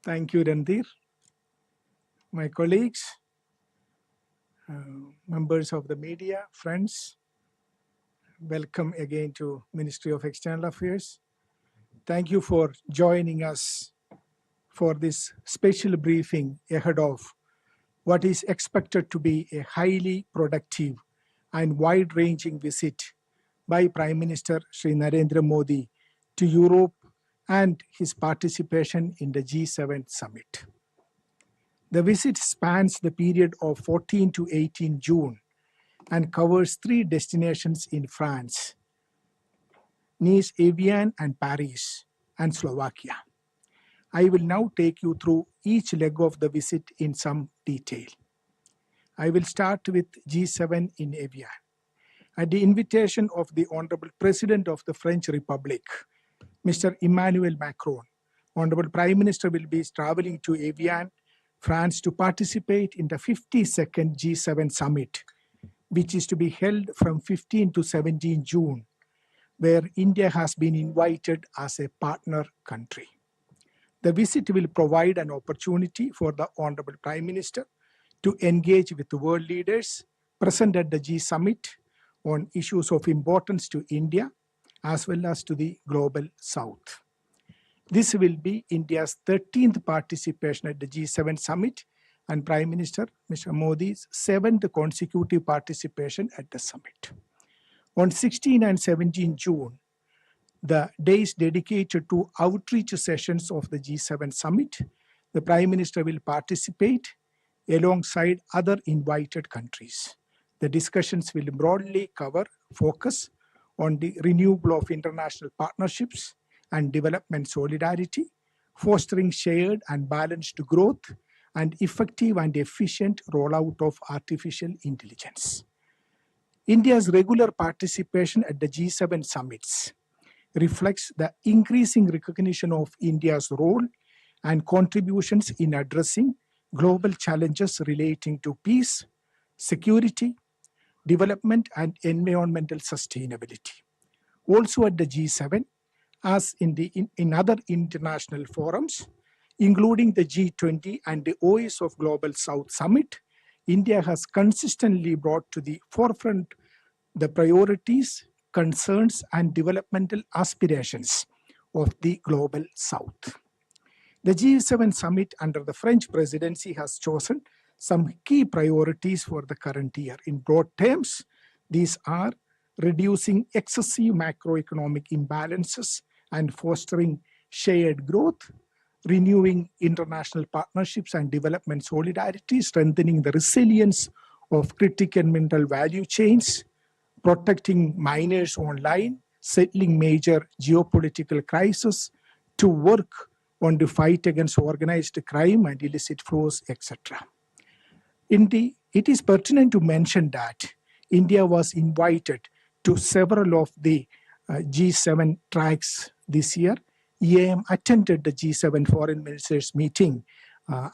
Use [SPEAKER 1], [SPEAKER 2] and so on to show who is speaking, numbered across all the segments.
[SPEAKER 1] Thank you, Randhir. My colleagues, members of the media, friends, welcome again to Ministry of External Affairs. Thank you for joining us for this special briefing ahead of what is expected to be a highly productive and wide-ranging visit by Prime Minister Sri Narendra Modi to Europe and his participation in the G7 summit. The visit spans the period of 14 to 18 June and covers 3 destinations in France: Nice, Evian, and Paris, and Slovakia. I will now take you through each leg of the visit in some detail. I will start with G7 in Evian. At the invitation of the Honorable President of the French Republic, Mr. Emmanuel Macron, Honorable Prime Minister will be traveling to Evian, France to participate in the 52nd G7 summit, which is to be held from 15 to 17 June, where India has been invited as a partner country. The visit will provide an opportunity for the Honorable Prime Minister to engage with the world leaders present at the G Summit on issues of importance to India as well as to the global South. This will be India's 13th participation at the G7 summit and Prime Minister Mr. Modi's 7th consecutive participation at the summit. On 16 and 17 June, the days dedicated to outreach sessions of the G7 summit, the Prime Minister will participate alongside other invited countries. The discussions will broadly focus on the renewal of international partnerships and development solidarity, fostering shared and balanced growth, and effective and efficient rollout of artificial intelligence. India's regular participation at the G7 summits reflects the increasing recognition of India's role and contributions in addressing global challenges relating to peace, security, development, and environmental sustainability. Also at the G7, as in other international forums, including the G20 and the OAS of Global South Summit, India has consistently brought to the forefront the priorities, concerns, and developmental aspirations of the Global South. The G7 summit under the French presidency has chosen some key priorities for the current year. In broad terms, these are reducing excessive macroeconomic imbalances and fostering shared growth, renewing international partnerships and development solidarity, strengthening the resilience of critical mineral value chains, protecting miners online, settling major geopolitical crises, to work on the fight against organized crime and illicit flows, etc. It is pertinent to mention that India was invited to several of the G7 tracks this year. EAM attended the G7 foreign ministers meeting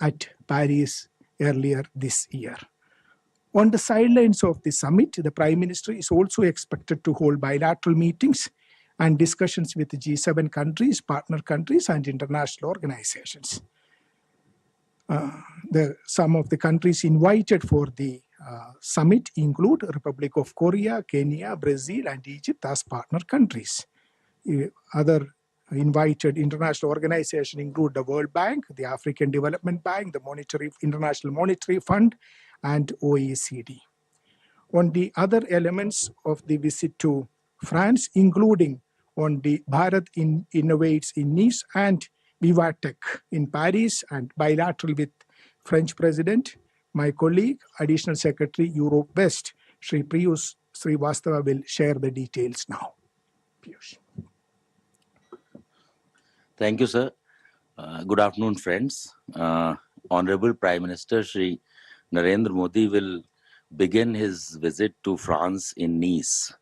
[SPEAKER 1] at Paris earlier this year. On the sidelines of the summit, the Prime Minister is also expected to hold bilateral meetings and discussions with the G7 countries, partner countries, and international organizations. Some of the countries invited for the summit include Republic of Korea, Kenya, Brazil, and Egypt as partner countries. Other invited international organizations include the World Bank, the African Development Bank, the International Monetary Fund, and OECD. On the other elements of the visit to France, including on the Bharat Innovates in Nice and Vivatech in Paris, and bilateral with French President, my colleague, Additional Secretary Europe West, Sri Piyush Srivastava, will share the details now. Piyush.
[SPEAKER 2] Thank you, sir. Good afternoon, friends. Honorable Prime Minister Sri Narendra Modi will begin his visit to France in Nice.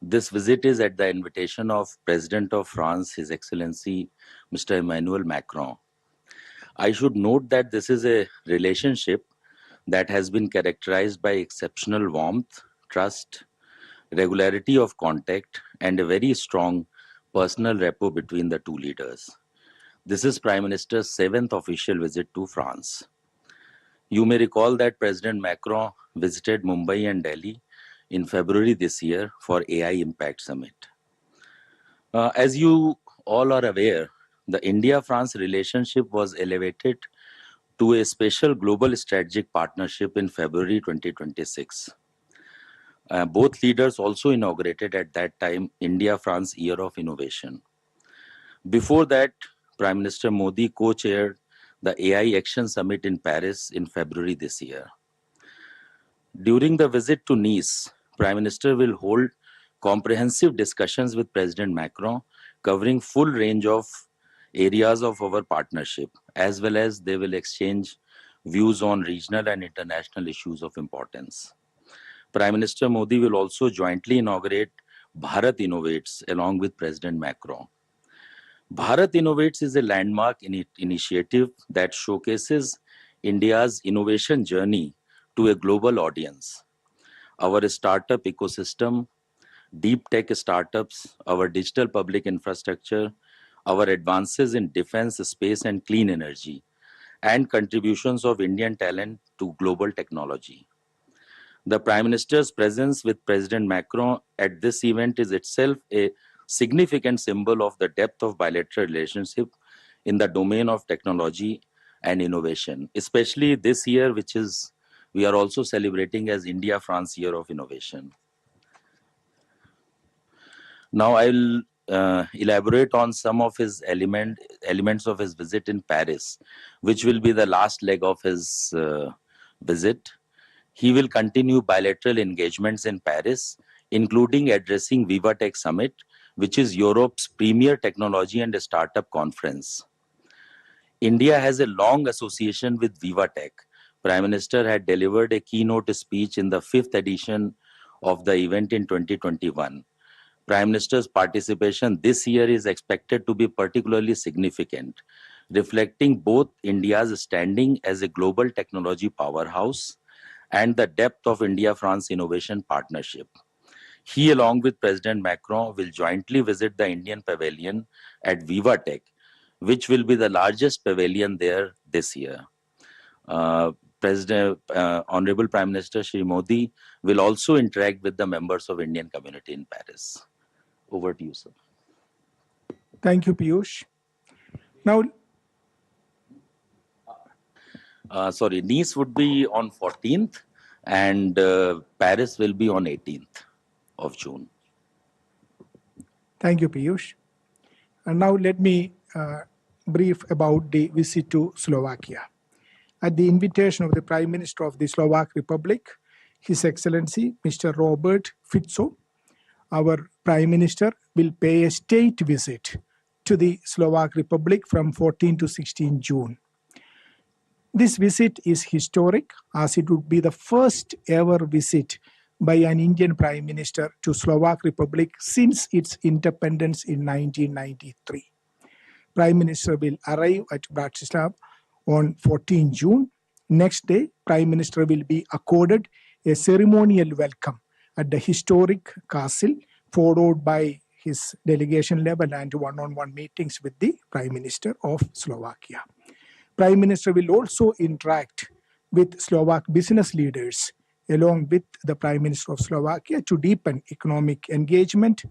[SPEAKER 2] This visit is at the invitation of President of France, His Excellency Mr. Emmanuel Macron. I should note that this is a relationship that has been characterized by exceptional warmth, trust, regularity of contact, and a very strong personal rapport between the two leaders. This is Prime Minister's 7th official visit to France. You may recall that President Macron visited Mumbai and Delhi in February this year for AI Impact Summit. As you all are aware, the India-France relationship was elevated to a special global strategic partnership in February 2026. Both leaders also inaugurated at that time India-France Year of Innovation. Before that, Prime Minister Modi co-chaired the AI Action Summit in Paris in February this year. During the visit to Nice, Prime Minister will hold comprehensive discussions with President Macron covering full range of areas of our partnership, as well as they will exchange views on regional and international issues of importance. Prime Minister Modi will also jointly inaugurate Bharat Innovates along with President Macron. Bharat Innovates is a landmark initiative that showcases India's innovation journey to a global audience. Our startup ecosystem, deep tech startups, our digital public infrastructure, our advances in defense, space, and clean energy, and contributions of Indian talent to global technology. The Prime Minister's presence with President Macron at this event is itself a significant symbol of the depth of bilateral relationship in the domain of technology and innovation, especially this year, which is we are also celebrating as India-France Year of Innovation. Now I'll elaborate on some of his elements of his visit in Paris, which will be the last leg of his visit. He will continue bilateral engagements in Paris, including addressing VivaTech Summit, which is Europe's premier technology and startup conference. India has a long association with VivaTech. Prime Minister had delivered a keynote speech in the 5th edition of the event in 2021. Prime Minister's participation this year is expected to be particularly significant, reflecting both India's standing as a global technology powerhouse and the depth of India-France innovation partnership. He, along with President Macron, will jointly visit the Indian pavilion at VivaTech, which will be the largest pavilion there this year. Honorable Prime Minister Shri Modi will also interact with the members of Indian community in Paris. Over to you, sir.
[SPEAKER 1] Thank you, Piyush. Now,
[SPEAKER 2] Nice would be on 14th and Paris will be on 18th of June.
[SPEAKER 1] thank you, Piyush. And now let me brief about the visit to Slovakia. At the invitation of the Prime Minister of the Slovak Republic, His Excellency Mr. Robert Fico, our Prime Minister will pay a state visit to the Slovak Republic from 14 to 16 June. This visit is historic as it would be the first ever visit by an Indian Prime Minister to Slovak Republic since its independence in 1993. Prime Minister will arrive at Bratislava on 14 June. Next day, Prime Minister will be accorded a ceremonial welcome at the historic castle, followed by his delegation level and one-on-one meetings with the Prime Minister of Slovakia. Prime Minister will also interact with Slovak business leaders along with the Prime Minister of Slovakia to deepen economic engagement,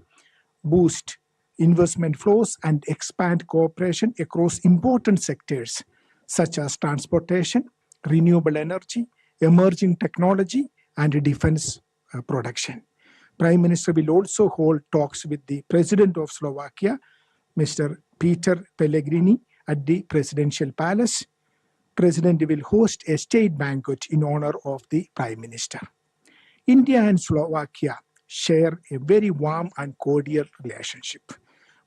[SPEAKER 1] boost investment flows, and expand cooperation across important sectors such as transportation, renewable energy, emerging technology, and defense production. Prime Minister will also hold talks with the President of Slovakia, Mr. Peter Pellegrini, at the Presidential Palace. President will host a state banquet in honor of the Prime Minister. India and Slovakia share a very warm and cordial relationship.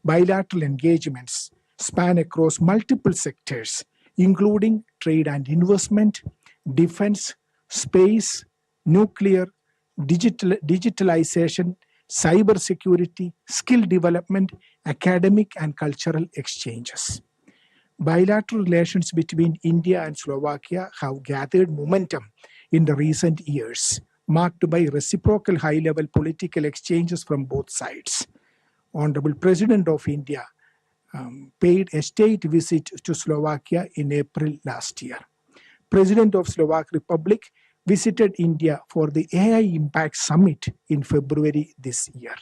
[SPEAKER 1] Bilateral engagements span across multiple sectors, including trade and investment, defense, space, nuclear, digitalization, cybersecurity, skill development, academic and cultural exchanges. Bilateral relations between India and Slovakia have gathered momentum in the recent years, marked by reciprocal high-level political exchanges from both sides. Honorable President of India, paid a state visit to Slovakia in April last year. President of Slovak Republic visited India for the AI Impact Summit in February this year.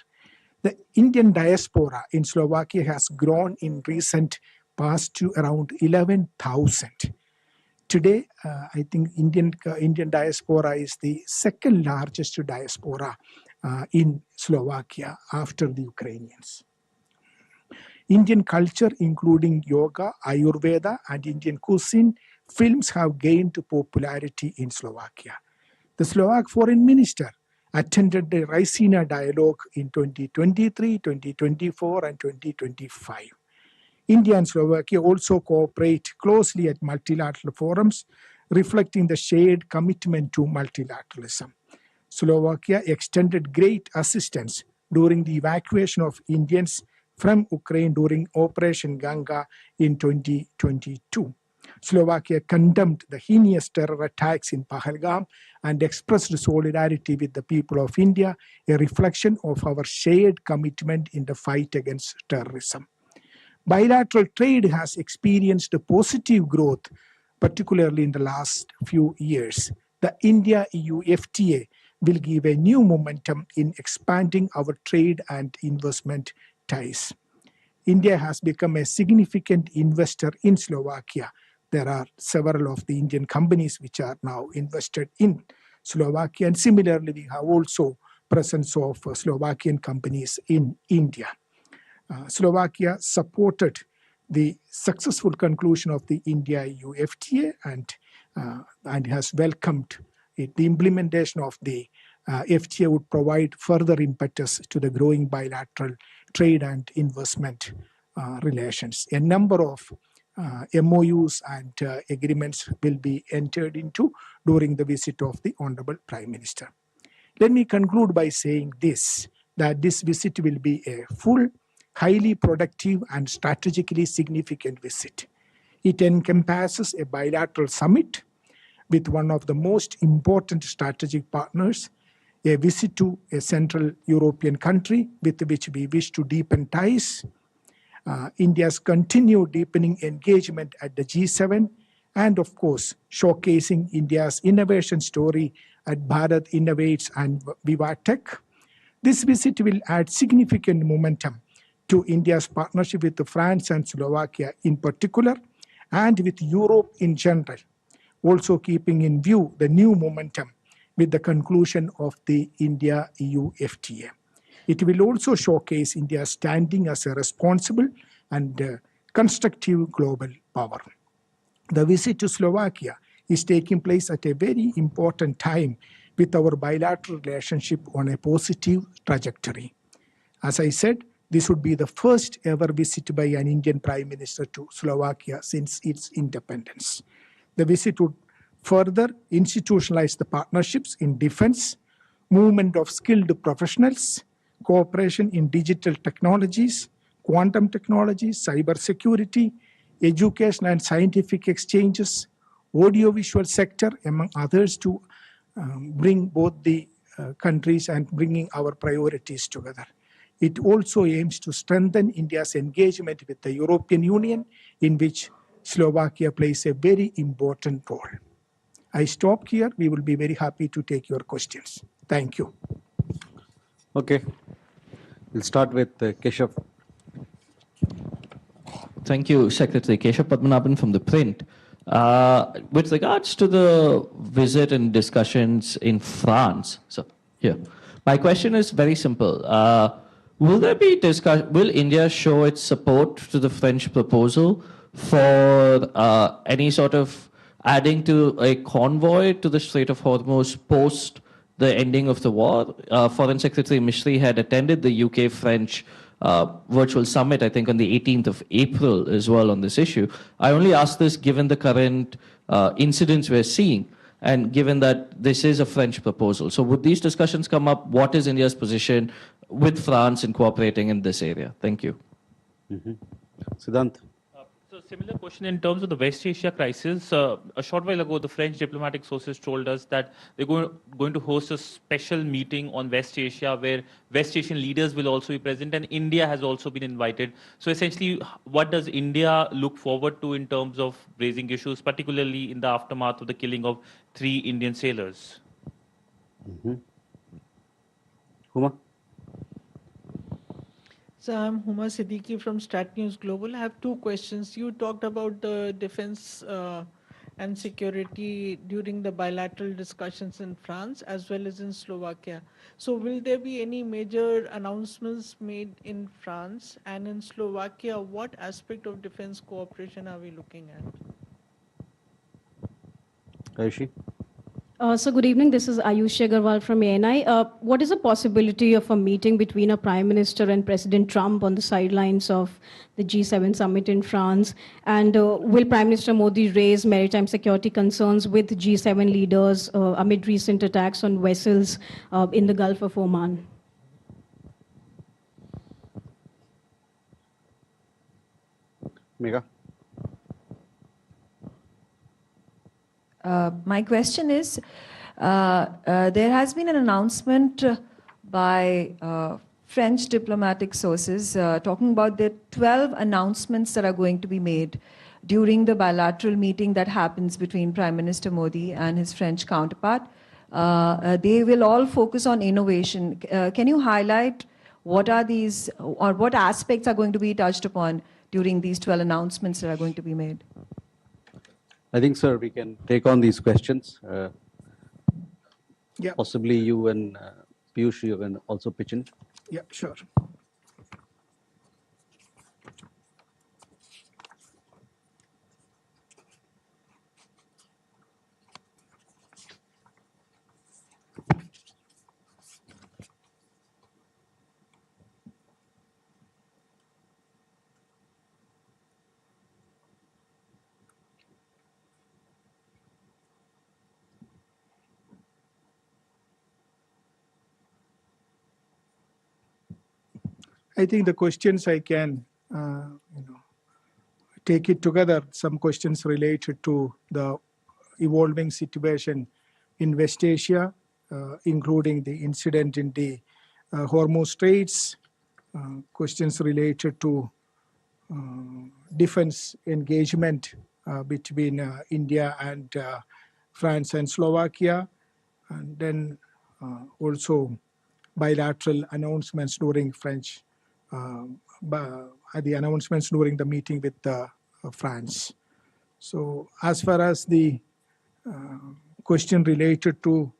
[SPEAKER 1] The Indian diaspora in Slovakia has grown in recent past to around 11,000. Today, I think Indian diaspora is the second largest diaspora in Slovakia after the Ukrainians. Indian culture, including yoga, Ayurveda, and Indian cuisine, films have gained popularity in Slovakia. The Slovak foreign minister attended the Raisina dialogue in 2023, 2024, and 2025. India and Slovakia also cooperate closely at multilateral forums, reflecting the shared commitment to multilateralism. Slovakia extended great assistance during the evacuation of Indians from Ukraine during Operation Ganga in 2022. Slovakia condemned the heinous terror attacks in Pahalgam and expressed solidarity with the people of India, a reflection of our shared commitment in the fight against terrorism. Bilateral trade has experienced a positive growth, particularly in the last few years. The India-EU FTA will give a new momentum in expanding our trade and investment ties. India has become a significant investor in Slovakia. There are several of the Indian companies which are now invested in Slovakia, and similarly, we have also presence of Slovakian companies in India. Slovakia supported the successful conclusion of the India-EU FTA and has welcomed it. The implementation of the FTA would provide further impetus to the growing bilateral trade and investment relations. A number of MOUs and agreements will be entered into during the visit of the Honorable Prime Minister. Let me conclude by saying this, that this visit will be a full, highly productive and strategically significant visit. It encompasses a bilateral summit with one of the most important strategic partners, a visit to a Central European country with which we wish to deepen ties, India's continued deepening engagement at the G7, and of course, showcasing India's innovation story at Bharat Innovates and Vivatech. This visit will add significant momentum to India's partnership with France and Slovakia in particular, and with Europe in general, also keeping in view the new momentum with the conclusion of the India-EU FTA. It will also showcase India's standing as a responsible and constructive global power. The visit to Slovakia is taking place at a very important time with our bilateral relationship on a positive trajectory. As I said, this would be the first ever visit by an Indian Prime Minister to Slovakia since its independence. The visit would further institutionalize the partnerships in defense, movement of skilled professionals, cooperation in digital technologies, quantum technologies, cybersecurity, education and scientific exchanges, audiovisual sector, among others, to bring both the countries and bringing our priorities together. It also aims to strengthen India's engagement with the European Union, in which Slovakia plays a very important role. I stop here. We will be very happy to take your questions. Thank you.
[SPEAKER 3] Okay. We'll start with Keshav.
[SPEAKER 4] Thank you, Secretary. Keshav Padmanabhan from The Print. With regards to the visit and discussions in France, my question is very simple. Will India show its support to the French proposal for any sort of adding to a convoy to the Strait of Hormuz post the ending of the war? Foreign Secretary Mishri had attended the UK-French virtual summit, I think on the 18th of April as well on this issue. I only ask this given the current incidents we're seeing and given that this is a French proposal. So would these discussions come up? What is India's position with France in cooperating in this area? Thank you.
[SPEAKER 3] Siddhant.
[SPEAKER 4] So
[SPEAKER 5] a similar question in terms of the West Asia crisis. A short while ago, the French diplomatic sources told us that they're going to host a special meeting on West Asia where West Asian leaders will also be present and India has also been invited. So essentially, what does India look forward to in terms of raising issues, particularly in the aftermath of the killing of 3 Indian sailors?
[SPEAKER 3] Huma?
[SPEAKER 6] So I'm Huma Siddiqui from Stat News Global. I have two questions. You talked about the defense and security during the bilateral discussions in France as well as in Slovakia. So will there be any major announcements made in France, and in Slovakia, what aspect of defense cooperation are we looking at?
[SPEAKER 3] Ayushi?
[SPEAKER 7] So good evening. This is Ayushi Agarwal from ANI. What is the possibility of a meeting between a prime minister and President Trump on the sidelines of the G7 summit in France? And will Prime Minister Modi raise maritime security concerns with G7 leaders amid recent attacks on vessels in the Gulf of Oman?
[SPEAKER 3] Megha?
[SPEAKER 8] My question is, there has been an announcement by French diplomatic sources talking about the 12 announcements that are going to be made during the bilateral meeting that happens between Prime Minister Modi and his French counterpart. They will all focus on innovation. Can you highlight what are these, or what aspects are going to be touched upon during these 12 announcements that are going to be made?
[SPEAKER 3] I think, sir, we can take on these questions.
[SPEAKER 1] Yeah.
[SPEAKER 3] Possibly you and Piyush, you can also pitch in.
[SPEAKER 1] Yeah, sure. I think the questions I can take it together. Some questions related to the evolving situation in West Asia, including the incident in the Hormuz Straits, questions related to defense engagement between India and France and Slovakia, and then also bilateral announcements during the announcements during the meeting with France. So as far as the question related to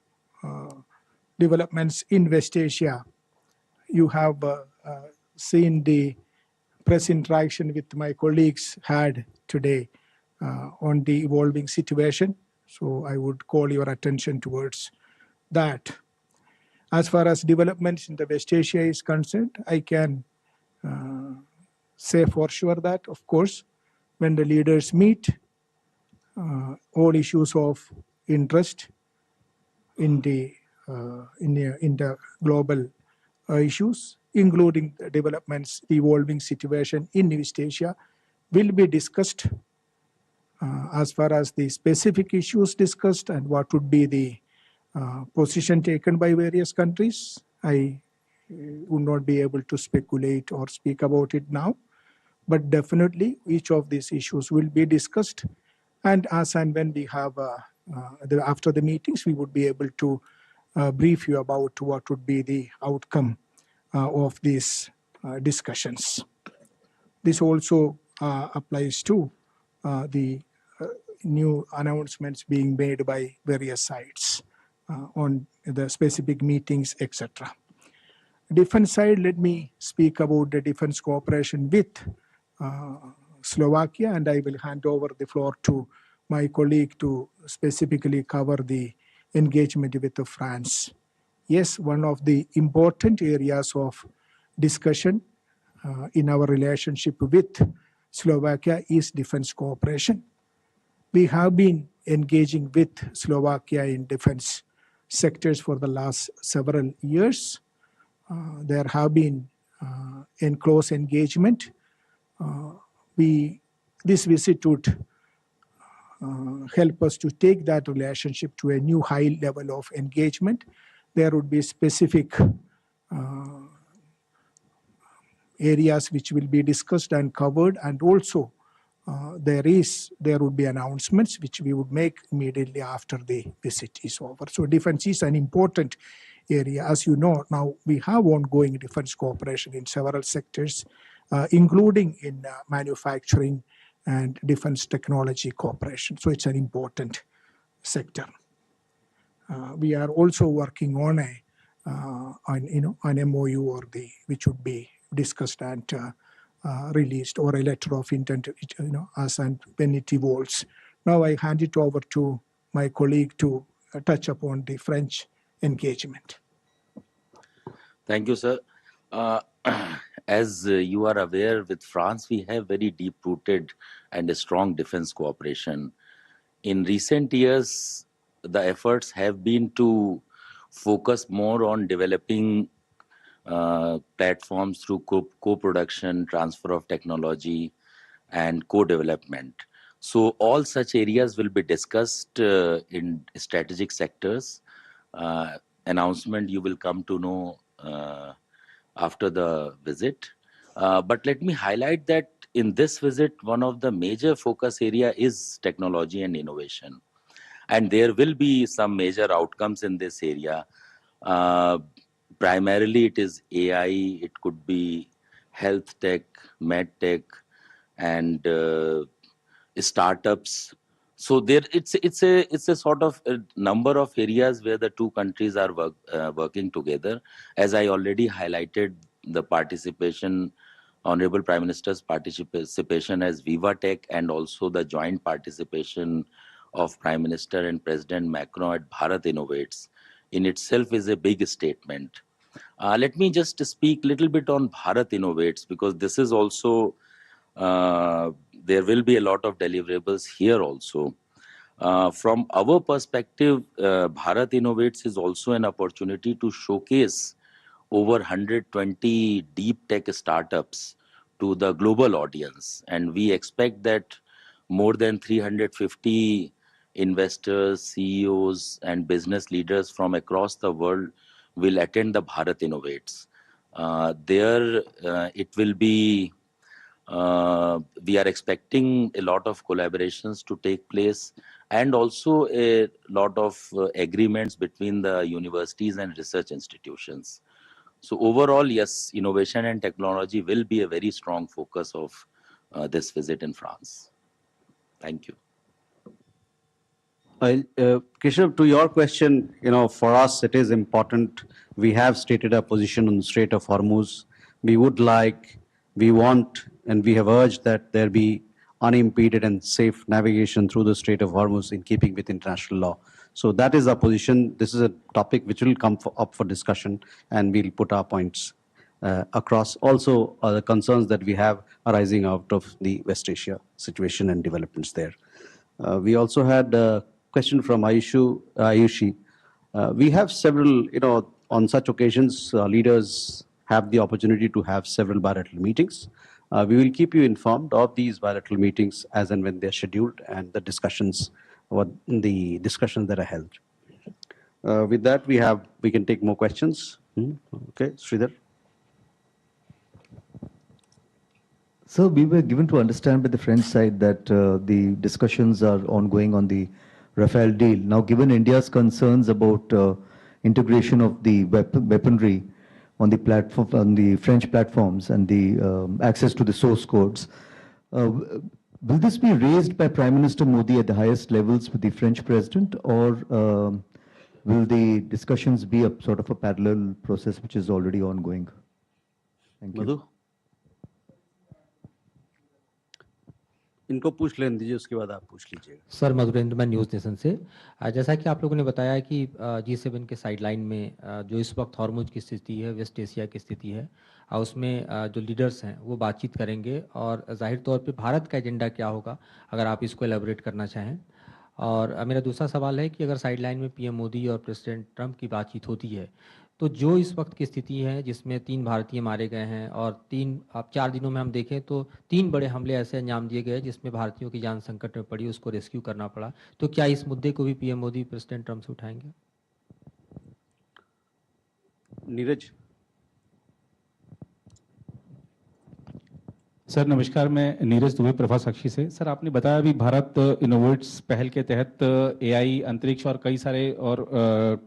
[SPEAKER 1] developments in West Asia, you have seen the press interaction with my colleagues had today on the evolving situation. So I would call your attention towards that. As far as developments in the West Asia is concerned, I can say for sure that, of course, when the leaders meet, all issues of interest in the global issues, including the developments, the evolving situation in West Asia, will be discussed. As far as the specific issues discussed and what would be the position taken by various countries, I would not be able to speculate or speak about it now. But definitely, each of these issues will be discussed. And as and when we have, after the meetings, we would be able to brief you about what would be the outcome of these discussions. This also applies to the new announcements being made by various sides on the specific meetings, etc. Defense side, let me speak about the defense cooperation with Slovakia, and I will hand over the floor to my colleague to specifically cover the engagement with France. Yes, one of the important areas of discussion in our relationship with Slovakia is defense cooperation. We have been engaging with Slovakia in defense sectors for the last several years. There have been in close engagement. We this visit would help us to take that relationship to a new high level of engagement. There would be specific areas which will be discussed and covered, and also there would be announcements which we would make immediately after the visit is over. So defense is an important area. As you know, now we have ongoing defense cooperation in several sectors, including in manufacturing and defense technology cooperation. So it's an important sector. We are also working on an MOU which would be discussed and released, or a letter of intent, as and when it evolves. Now I hand it over to my colleague to touch upon the French engagement.
[SPEAKER 2] Thank you, sir. As you are aware, with France, we have very deep-rooted and a strong defense cooperation. In recent years, the efforts have been to focus more on developing platforms through co-production, transfer of technology, and co-development. So all such areas will be discussed in strategic sectors. Announcement you will come to know after the visit. But let me highlight that in this visit, one of the major focus area is technology and innovation. And there will be some major outcomes in this area. Primarily, it is AI, it could be health tech, med tech, and startups. So there, it's a sort of a number of areas where the two countries are working together. As I already highlighted, the participation, Honorable Prime Minister's participation as Viva Tech, and also the joint participation of Prime Minister and President Macron at Bharat Innovates in itself is a big statement. Let me just speak a little bit on Bharat Innovates, because this is also, there will be a lot of deliverables here also. From our perspective, Bharat Innovates is also an opportunity to showcase over 120 deep tech startups to the global audience. And we expect that more than 350 investors, CEOs, and business leaders from across the world will attend the Bharat Innovates. There, it will be, we are expecting a lot of collaborations to take place, and also a lot of agreements between the universities and research institutions. So overall, yes, innovation and technology will be a very strong focus of this visit in France. Thank you.
[SPEAKER 3] Keshav, to your question, for us it is important. We have stated our position on the Strait of Hormuz. We want, and we have urged that there be unimpeded and safe navigation through the Strait of Hormuz in keeping with international law. So that is our position. This is a topic which will come up for discussion, and we'll put our points across. Also, the concerns that we have arising out of the West Asia situation and developments there. We also had a question from Ayushi. We have several, on such occasions, leaders have the opportunity to have several bilateral meetings. We will keep you informed of these bilateral meetings as and when they're scheduled, and the discussions that are held. With that, we can take more questions. Okay, Sridhar.
[SPEAKER 9] So we were given to understand by the French side that the discussions are ongoing on the Rafale deal. Now, given India's concerns about integration of the weaponry on the platform, on the French platforms, and the access to the source codes, will this be raised by Prime Minister Modi at the highest levels with the French president, or will the discussions be a sort of a parallel process which is already ongoing? Thank you.
[SPEAKER 3] Madhu? इनको पूछ लेने दीजिए, उसके बाद आप पूछ लीजिएगा।
[SPEAKER 10] Sir, Madhurendra, मैं न्यूज़ नेशन से। जैसा कि आप लोगों ने बताया कि G7 के साइडलाइन में जो इस वक्त हॉर्मुज की स्थिति है, वेस्ट एशिया की स्थिति है, उसमें जो लीडर्स हैं वो बातचीत करेंगे, और जाहिर तौर पे भारत का एजेंडा क्या होगा, अगर आप इसको एलेबोरेट करना चाहें। और मेरा दूसरा सवाल है कि अगर साइडलाइन में PM मोदी और प्रेसिडेंट ट्रंप की बातचीत होती है, तो जो इस वक्त की स्थिति है जिसमें 3 भारतीय मारे गए हैं और 4 दिनों में हम देखें तो 3 बड़े हमले ऐसे अंजाम दिए गए जिसमें भारतीयों की जान संकट में पड़ी, उसको रेस्क्यू करना पड़ा। तो क्या इस मुद्दे को भी पीएम मोदी प्रेसिडेंट ट्रम्प से उठाएंगे?
[SPEAKER 3] नीरज।
[SPEAKER 11] सर नमस्कार, मैं नीरज दुबे प्रभा साक्षी से। सर आपने बताया अभी भारत इनोवेट्स पहल के तहत एआई, अंतरिक्ष और कई सारे और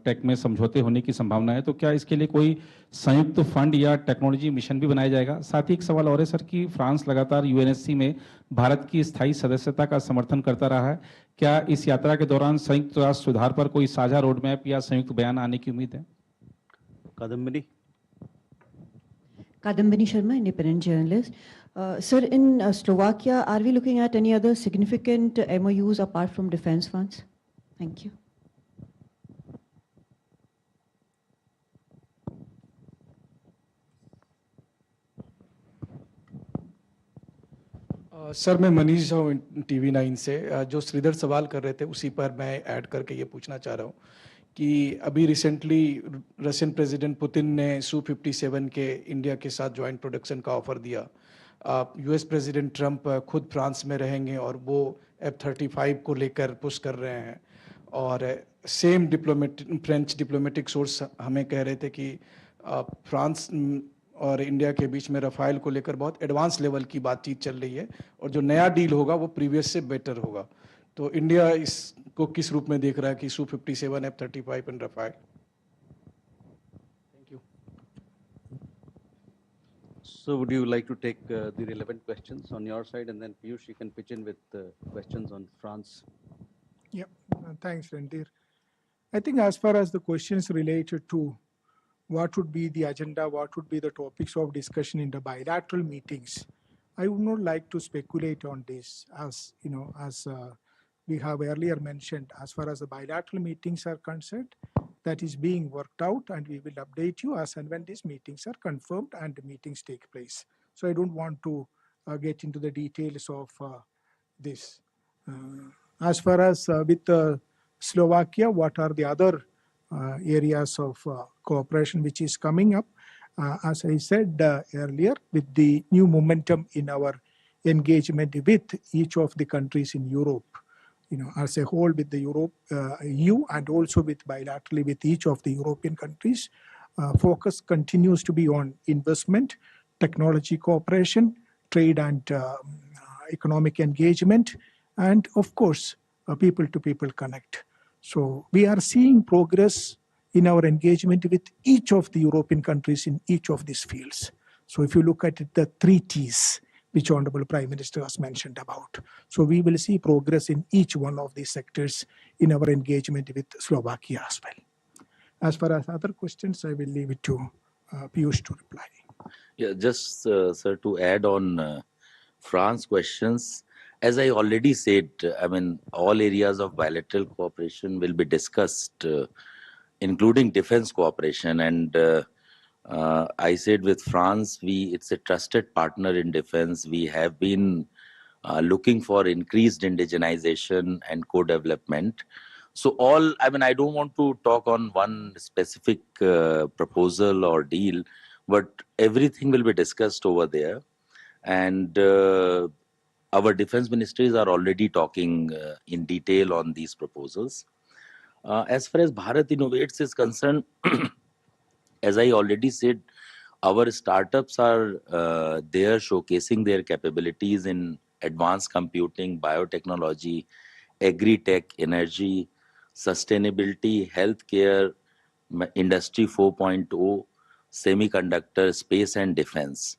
[SPEAKER 11] टेक में समझौते होने की संभावना है, तो क्या इसके लिए कोई संयुक्त फंड या टेक्नोलॉजी मिशन भी बनाया जाएगा? साथ ही एक सवाल और है सर कि फ्रांस लगातार यूएनएससी में भारत की स्थायी सदस्यता का समर्थन करता रहा है, क्या इस यात्रा के दौरान संयुक्त राष्ट्र सुधार पर कोई साझा रोड मैप या संयुक्त बयान आने की उम्मीद है?
[SPEAKER 3] Kadambini.
[SPEAKER 12] Kadambini Sharma, independent journalist. Sir, in Slovakia, are we looking at any other significant MOUs apart from defense funds? Thank you.
[SPEAKER 13] Sir मैं मनीष हूँ टीवी 9 से। जो श्रीधर सवाल कर रहे थे उसी पर मैं ऐड करके ये पूछना चाह रहा हूँ कि अभी रिसेंटली रशियन प्रेसिडेंट पुतिन ने Su-57 के इंडिया के साथ ज्वाइंट प्रोडक्शन का ऑफर दिया। यूएस प्रेसिडेंट ट्रंप खुद फ्रांस में रहेंगे और वो F-35 को लेकर पुश कर रहे हैं। और सेम फ्रेंच डिप्लोमेटिक सोर्स हमें कह रहे थे कि फ्रांस और इंडिया के बीच में रफाइल को लेकर बहुत एडवांस लेवल की बातचीत चल रही है और जो नया डील होगा वो प्रीवियस से बेटर होगा। तो इंडिया इसको किस रूप में देख रहा है कि Su-57, F-35 and Rafale? Thank you.
[SPEAKER 3] So would you like to take the relevant questions on your side, and then Piyush, you can pitch in with questions on France.
[SPEAKER 1] Yeah, thanks, Randir. I think as far as the questions related to what would be the agenda, what would be the topics of discussion in the bilateral meetings, I would not like to speculate on this. As you know, as we have earlier mentioned, as far as the bilateral meetings are concerned, that is being worked out, and we will update you as and when these meetings are confirmed and the meetings take place. So I don't want to get into the details of this. As far as with Slovakia, what are the other areas of cooperation which is coming up? As I said earlier, with the new momentum in our engagement with each of the countries in Europe, you know, as a whole with the EU and also with bilaterally with each of the European countries, focus continues to be on investment, technology cooperation, trade and economic engagement, and of course, people-to-people connect. So we are seeing progress in our engagement with each of the European countries in each of these fields. So if you look at it, the 3 Ts, which Honorable Prime Minister has mentioned about. So we will see progress in each one of these sectors in our engagement with Slovakia as well. As far as other questions, I will leave it to Piyush to reply.
[SPEAKER 2] Yeah, just sir, to add on France questions, as I already said, I mean, all areas of bilateral cooperation will be discussed, including defense cooperation. And I said with France, it's a trusted partner in defense. We have been looking for increased indigenization and co-development. So I mean, I don't want to talk on one specific proposal or deal, but everything will be discussed over there. And our defense ministries are already talking in detail on these proposals. As far as Bharat Innovates is concerned, as I already said, our startups are there showcasing their capabilities in advanced computing, biotechnology, agri-tech, energy, sustainability, healthcare, industry 4.0, semiconductor, space and defense.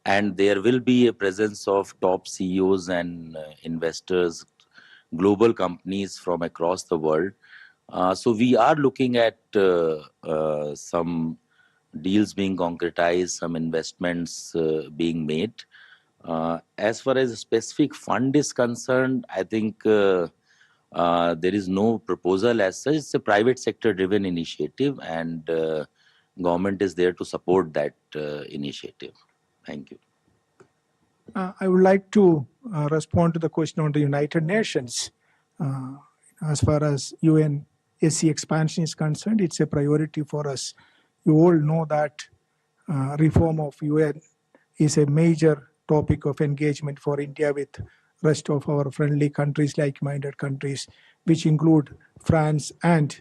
[SPEAKER 2] And there will be a presence of top CEOs and investors, global companies from across the world. So we are looking at some deals being concretized, some investments being made. As far as a specific fund is concerned, I think there is no proposal as such. It's a private sector driven initiative, and government is there to support that initiative. Thank you.
[SPEAKER 1] I would like to respond to the question on the United Nations. As far as UNSC expansion is concerned, it's a priority for us You all know that reform of UN is a major topic of engagement for India with rest of our friendly countries, like-minded countries, which include France and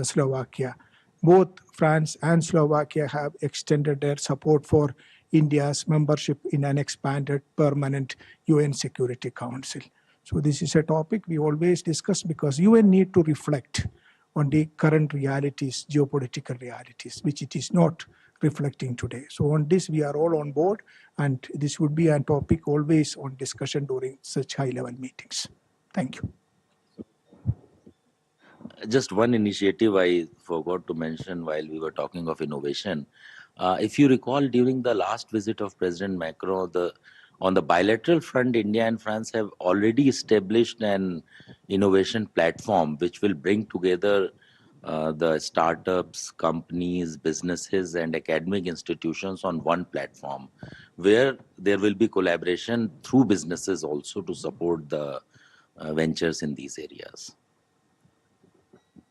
[SPEAKER 1] Slovakia. Both France and Slovakia have extended their support for India's membership in an expanded permanent UN Security Council. So this is a topic we always discuss because UN need to reflect on the current realities, geopolitical realities, which it is not reflecting today. So on this, we are all on board, and this would be a topic always on discussion during such high-level meetings. Thank you.
[SPEAKER 2] Just one initiative I forgot to mention while we were talking of innovation. If you recall, during the last visit of President Macron, on the bilateral front, India and France have already established an innovation platform which will bring together the startups, companies, businesses, and academic institutions on one platform, where there will be collaboration through businesses also to support the ventures in these areas.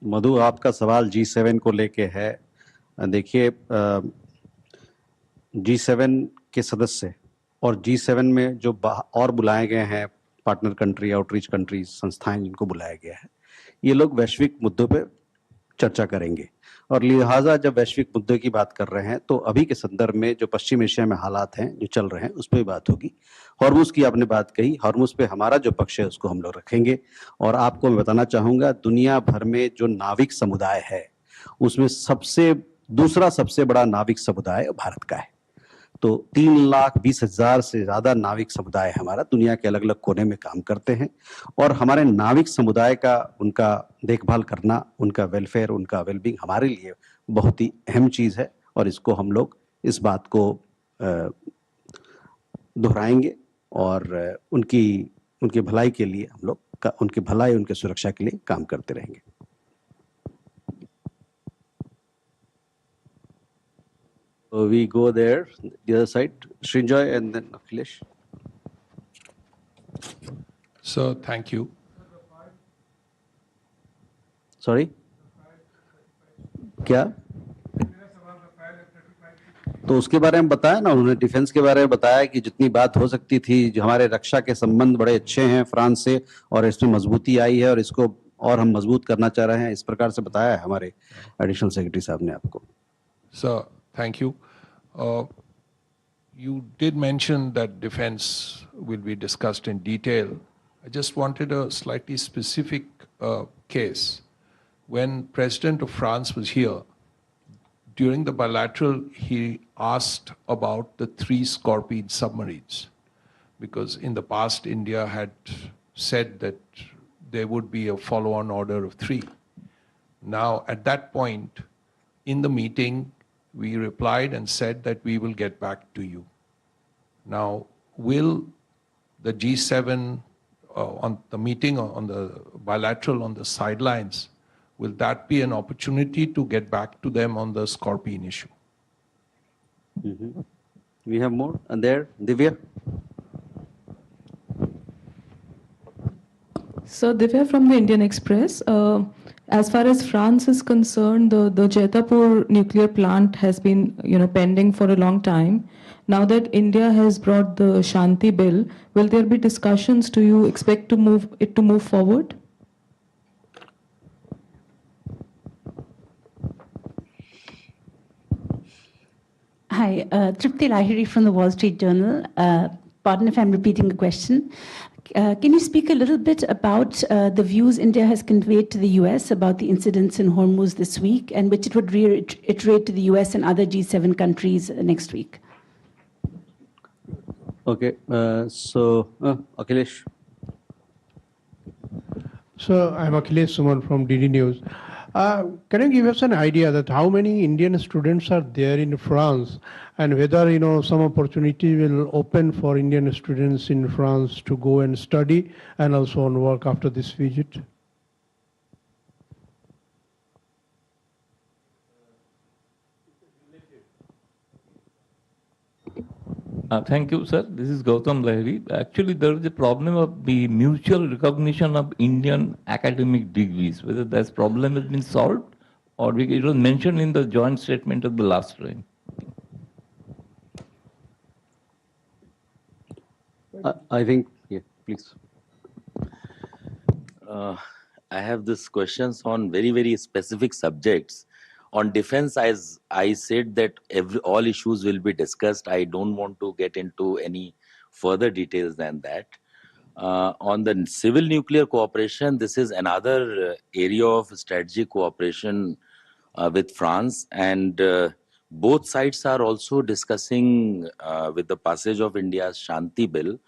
[SPEAKER 3] मधु, आपका सवाल G7 को लेके है। देखिए, G7 के सदस्य और G7 में जो और बुलाए गए हैं पार्टनर कंट्री, आउटरीच कंट्रीज, संस्थाएं जिनको बुलाया गया है, ये लोग वैश्विक मुद्दों पे चर्चा करेंगे। और लिहाजा जब वैश्विक मुद्दों की बात कर रहे हैं तो अभी के संदर्भ में जो पश्चिम एशिया में हालात हैं जो चल रहे हैं उस पर भी बात होगी। हॉर्मुज की आपने बात कही, हॉर्मुज पे हमारा जो पक्ष है उसको हम लोग रखेंगे। और आपको मैं बताना चाहूँगा, दुनिया भर में जो नाविक समुदाय है उसमें दूसरा सबसे बड़ा नाविक समुदाय भारत का है। तो 3,20,000 से ज़्यादा नाविक समुदाय हमारा दुनिया के अलग अलग कोने में काम करते हैं। और हमारे नाविक समुदाय का, उनका देखभाल करना, उनका वेलफेयर, उनका वेलबींग हमारे लिए बहुत ही अहम चीज़ है। और इसको हम लोग इस बात को दोहराएंगे और उनकी भलाई के लिए हम लोग उनकी भलाई, उनकी सुरक्षा के लिए काम करते रहेंगे। We go there, the other side, Srinjoy and then Akhilesh.
[SPEAKER 14] So, thank you.
[SPEAKER 3] Sorry? क्या? तो उसके बारे में बताया ना उन्होंने, डिफेंस के बारे में बताया कि जितनी बात हो सकती थी, जो हमारे रक्षा के संबंध बड़े अच्छे हैं फ्रांस से और इसमें मजबूती आई है और इसको और हम मजबूत करना चाह रहे हैं, इस प्रकार से बताया है हमारे एडिशनल सेक्रेटरी साहब ने आपको।
[SPEAKER 14] So, thank you. You did mention that defense will be discussed in detail. I just wanted a slightly specific case. When President of France was here, during the bilateral, he asked about the 3 Scorpion submarines, because in the past, India had said that there would be a follow-on order of 3. Now, at that point, in the meeting, we replied and said that we will get back to you. Now, will the G7 on the meeting, on the bilateral, on the sidelines, will that be an opportunity to get back to them on the Scorpion issue?
[SPEAKER 3] We have more. And there, Divya.
[SPEAKER 15] So, Divya from the Indian Express. As far as France is concerned, the Jaitapur nuclear plant has been, pending for a long time. Now that India has brought the Shanti bill, will there be discussions? Do you expect to move forward?
[SPEAKER 16] Hi, Tripti Lahiri from the Wall Street Journal. Pardon if I'm repeating the question. Can you speak a little bit about the views India has conveyed to the US about the incidents in Hormuz this week, and which it would reiterate to the US and other G7 countries next week?
[SPEAKER 3] Okay, so Akhilesh.
[SPEAKER 17] So I'm Akhilesh Suman from DD News. Can you give us an idea that how many Indian students are there in France, and whether some opportunity will open for Indian students in France to go and study and also on work after this visit?
[SPEAKER 18] Thank you, sir. This is Gautam Lahiri. Actually, there is a problem of the mutual recognition of Indian academic degrees. Whether that problem has been solved or it was mentioned in the joint statement of the last time.
[SPEAKER 3] I think, yeah, please.
[SPEAKER 2] I have these questions on very, very specific subjects. On defense, as I said that all issues will be discussed. I don't want to get into any further details than that. On the civil nuclear cooperation, this is another area of strategic cooperation with France, and both sides are also discussing with the passage of India's Shanti Bill.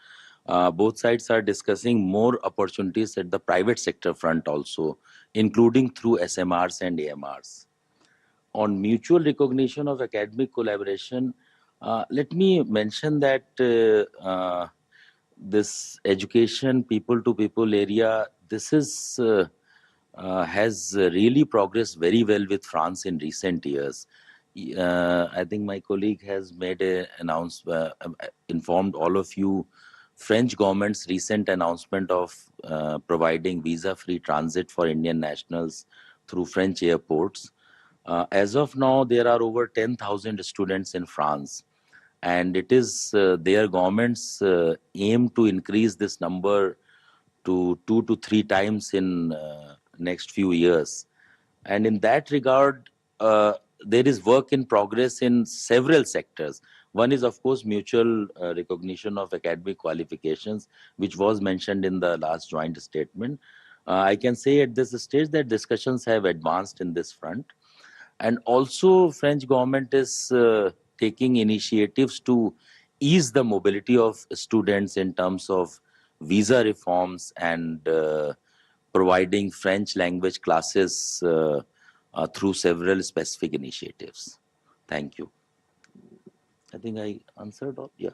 [SPEAKER 2] Both sides are discussing more opportunities at the private sector front also, including through SMRs and AMRs. On mutual recognition of academic collaboration, let me mention that this education people to people area, this is has really progressed very well with France in recent years. I think my colleague has made a informed all of you French government's recent announcement of providing visa-free transit for Indian nationals through French airports. As of now, there are over 10,000 students in France, and it is their government's aim to increase this number to 2 to 3 times in next few years. And in that regard, there is work in progress in several sectors. One is, of course, mutual recognition of academic qualifications, which was mentioned in the last joint statement. I can say at this stage that discussions have advanced in this front. And also, French government is taking initiatives to ease the mobility of students in terms of visa reforms and providing French language classes through several specific initiatives. Thank you. I think I answered all. Yeah.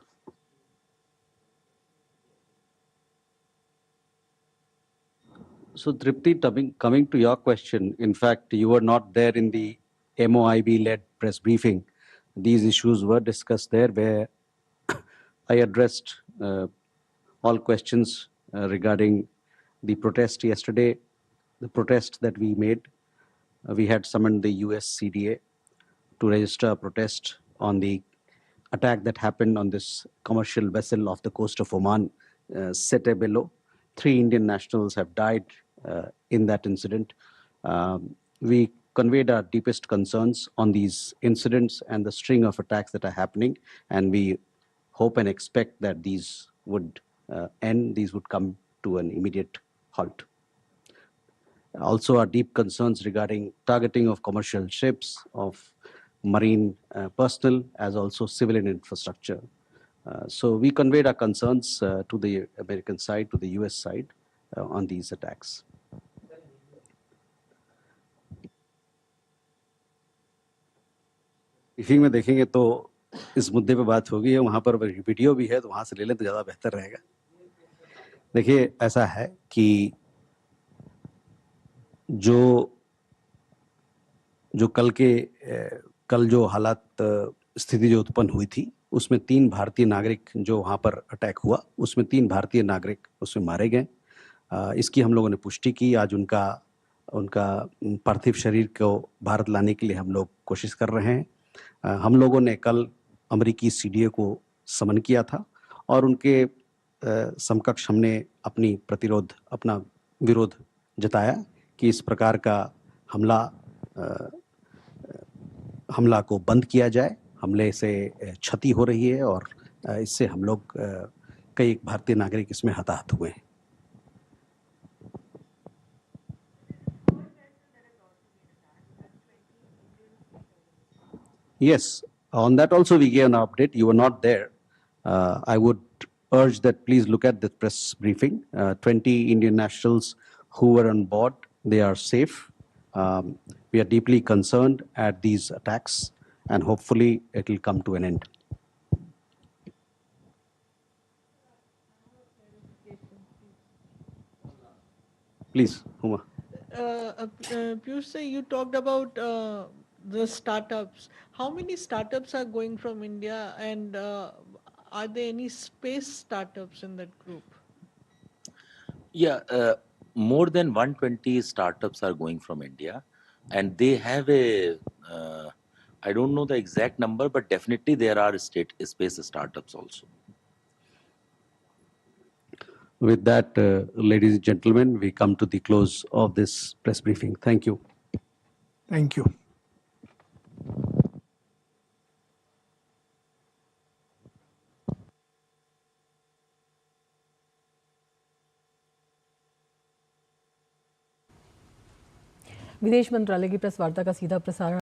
[SPEAKER 3] So, Tripti, coming to your question, in fact, you were not there in the MOIB-led press briefing. These issues were discussed there, where I addressed all questions regarding the protest yesterday, the protest that we made. We had summoned the US CDA to register a protest on the attack that happened on this commercial vessel off the coast of Oman, Sete Bello. 3 Indian nationals have died in that incident. We conveyed our deepest concerns on these incidents and the string of attacks that are happening, and we hope and expect that these would end, these would come to an immediate halt. Also, our deep concerns regarding targeting of commercial ships, of marine personnel, as also civilian infrastructure. So we conveyed our concerns to the American side, to the US side on these attacks. Briefing में देखेंगे तो इस मुद्दे पे बात होगी, वहाँ पर वीडियो भी है, तो वहाँ से ले लें तो ज़्यादा बेहतर रहेगा. देखिए, ऐसा है कि जो कल जो हालात स्थिति जो उत्पन्न हुई थी, उसमें 3 भारतीय नागरिक जो वहाँ पर अटैक हुआ, उसमें 3 भारतीय नागरिक उसमें मारे गए. इसकी हम लोगों ने पुष्टि की. आज उनका पार्थिव शरीर को भारत लाने के लिए हम लोग कोशिश कर रहे हैं. हम लोगों ने कल अमेरिकी सीडीए को समन किया था और उनके समकक्ष हमने अपना विरोध जताया कि इस प्रकार का हमला को बंद किया जाए. हमले से क्षति हो रही है और इससे हम लोग कई भारतीय नागरिक इसमें हताहत हुए हैं. Yes, on that also we gave an update. You were not there. I would urge that please look at the press briefing. 20 Indian nationals who were on board, they are safe. We are deeply concerned at these attacks, and hopefully it will come to an end. Please, Huma.
[SPEAKER 6] Piyush, you talked about the startups. How many startups are going from India, and are there any space startups in that group?
[SPEAKER 2] Yeah, more than 120 startups are going from India. and they have a, I don't know the exact number, but definitely there are space startups also.
[SPEAKER 3] With that, ladies and gentlemen, we come to the close of this press briefing. Thank you.
[SPEAKER 1] Thank you.
[SPEAKER 19] विदेश मंत्रालय की press वार्ता का सीधा प्रसारण